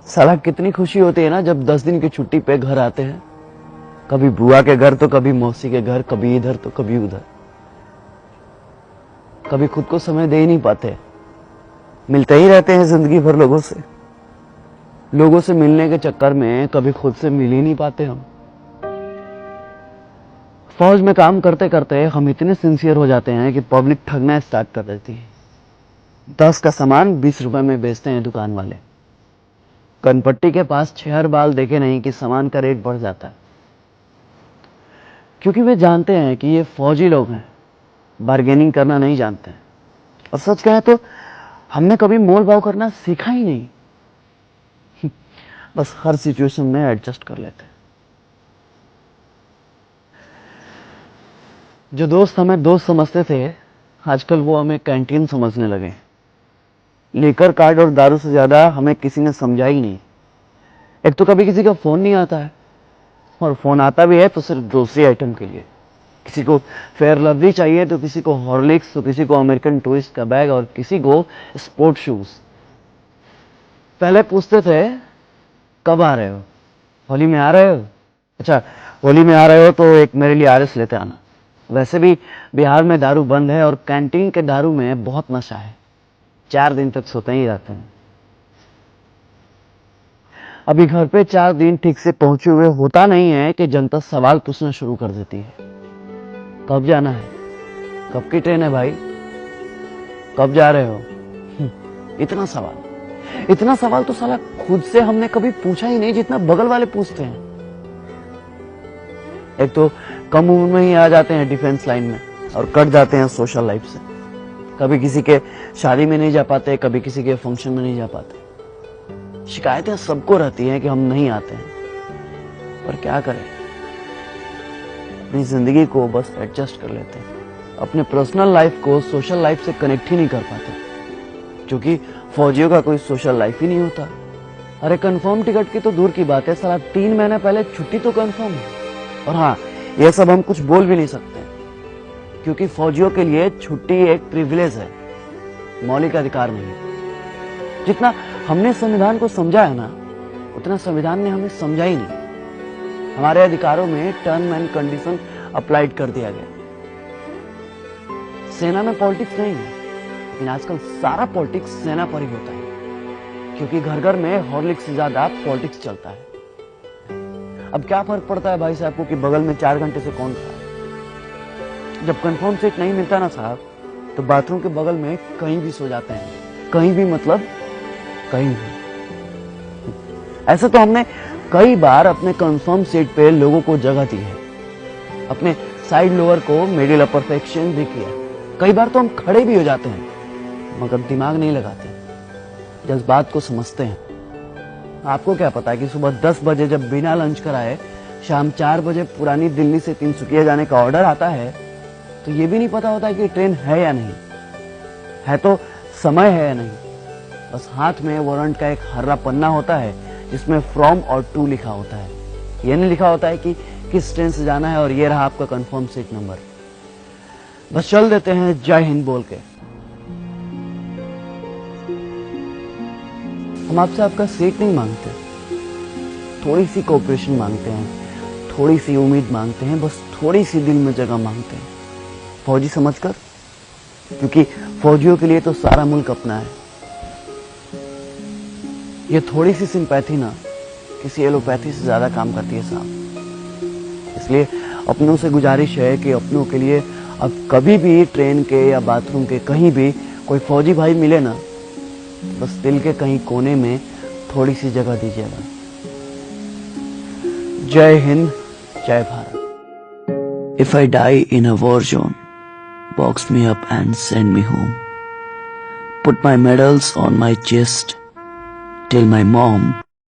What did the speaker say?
साला कितनी खुशी होती है ना जब 10 दिन की छुट्टी पे घर आते हैं। कभी बुआ के घर तो कभी मौसी के घर, कभी इधर तो कभी उधर। कभी खुद को समय दे ही नहीं पाते, मिलते ही रहते हैं जिंदगी भर लोगों से। लोगों से मिलने के चक्कर में कभी खुद से मिल ही नहीं पाते हम। फौज में काम करते करते हम इतने सिंसियर हो जाते हैं कि पब्लिक ठगना स्टार्ट कर देती है। 10 का सामान 20 रुपए में बेचते हैं दुकान वाले। कनपट्टी के पास 6 बाल देखे नहीं कि सामान का रेट बढ़ जाता है, क्योंकि वे जानते हैं कि ये फौजी लोग हैं, बार्गेनिंग करना नहीं जानते हैं। और सच कहें तो हमने कभी मोल भाव करना सीखा ही नहीं। बस हर सिचुएशन में एडजस्ट कर लेते हैं। जो दोस्त हमें दोस्त समझते थे, आजकल वो हमें कैंटीन समझने लगे। लेकर कार्ड और दारू से ज्यादा हमें किसी ने समझा ही नहीं। एक तो कभी किसी का फोन नहीं आता है, और फोन आता भी है तो सिर्फ ग्रोसरी आइटम के लिए। किसी को फेयर लवली चाहिए तो किसी को हॉर्लिक्स, तो किसी को अमेरिकन टूरिस्ट का बैग, और किसी को स्पोर्ट शूज। पहले पूछते थे कब आ रहे हो, होली में आ रहे हो? अच्छा, होली में आ रहे हो तो एक मेरे लिए आरएस लेते आना। वैसे भी बिहार में दारू बंद है, और कैंटीन के दारू में बहुत नशा है। 4 दिन तक सोते ही रहते हैं। अभी घर पे 4 दिन ठीक से पहुंचे हुए होता नहीं है कि जनता सवाल पूछना शुरू कर देती है। कब जाना है? कब की ट्रेन है भाई? कब जा रहे हो? इतना सवाल तो साला खुद से हमने कभी पूछा ही नहीं जितना बगल वाले पूछते हैं। एक तो कम उम्र में ही आ जाते हैं डिफेंस लाइन में, और कट जाते हैं सोशल लाइफ से। कभी किसी के शादी में नहीं जा पाते, कभी किसी के फंक्शन में नहीं जा पाते। शिकायतें सबको रहती हैं कि हम नहीं आते हैं, पर क्या करें, अपनी जिंदगी को बस एडजस्ट कर लेते हैं। अपने पर्सनल लाइफ को सोशल लाइफ से कनेक्ट ही नहीं कर पाते, क्योंकि फौजियों का कोई सोशल लाइफ ही नहीं होता। अरे कंफर्म टिकट की तो दूर की बात है, साला 3 महीने पहले छुट्टी तो कंफर्म है। और हाँ, ये सब हम कुछ बोल भी नहीं सकते, क्योंकि फौजियों के लिए छुट्टी एक प्रिविलेज है, मौलिक अधिकार नहीं। जितना हमने संविधान को समझा है ना, उतना संविधान ने हमें समझा ही नहीं। हमारे अधिकारों में टर्म एंड कंडीशन अप्लाइड कर दिया गया। सेना में पॉलिटिक्स नहीं है, लेकिन आजकल सारा पॉलिटिक्स सेना पर ही होता है, क्योंकि घर घर में हॉर्लिक्स से ज्यादा पॉलिटिक्स चलता है। अब क्या फर्क पड़ता है भाई साहब को कि बगल में 4 घंटे से कौन था? जब कंफर्म सीट नहीं मिलता ना साहब, तो बाथरूम के बगल में कहीं भी सो जाते हैं। कहीं भी मतलब कहीं भी। ऐसे तो हमने कई बार अपने कंफर्म सीट पे लोगों को जगह दी है, अपने साइड लोअर को मिडिल अपर सेक्शन भी किया। कई बार तो हम खड़े भी हो जाते हैं, मगर दिमाग नहीं लगाते, जज्बात को समझते हैं। आपको क्या पता है कि सुबह 10 बजे जब बिना लंच कराए शाम 4 बजे पुरानी दिल्ली से तिनसुकिया जाने का ऑर्डर आता है, तो ये भी नहीं पता होता कि ट्रेन है या नहीं है, तो समय है या नहीं। बस हाथ में वारंट का एक हर्रा पन्ना होता है जिसमें फ्रॉम और टू लिखा होता है। ये नहीं लिखा होता है कि किस ट्रेन से जाना है और ये रहा आपका कंफर्म सीट नंबर। बस चल देते हैं जय हिंद बोल के। हम आपसे आपका सीट नहीं मांगते, थोड़ी सी कोऑपरेशन मांगते हैं, थोड़ी सी उम्मीद मांगते हैं, बस थोड़ी सी दिल में जगह मांगते हैं, फौजी समझकर। क्योंकि फौजियों के लिए तो सारा मुल्क अपना है। ये थोड़ी सी सिंपैथी ना किसी एलोपैथी से ज्यादा काम करती है साहब। इसलिए अपनों से गुजारिश है कि अपनों के लिए अब कभी भी ट्रेन के या बाथरूम के कहीं भी कोई फौजी भाई मिले ना, बस दिल के कहीं कोने में थोड़ी सी जगह दीजिएगा। जय हिंद, जय Bharat. If I die in a war zone, box me up and send me home. Put my medals on my chest till my mom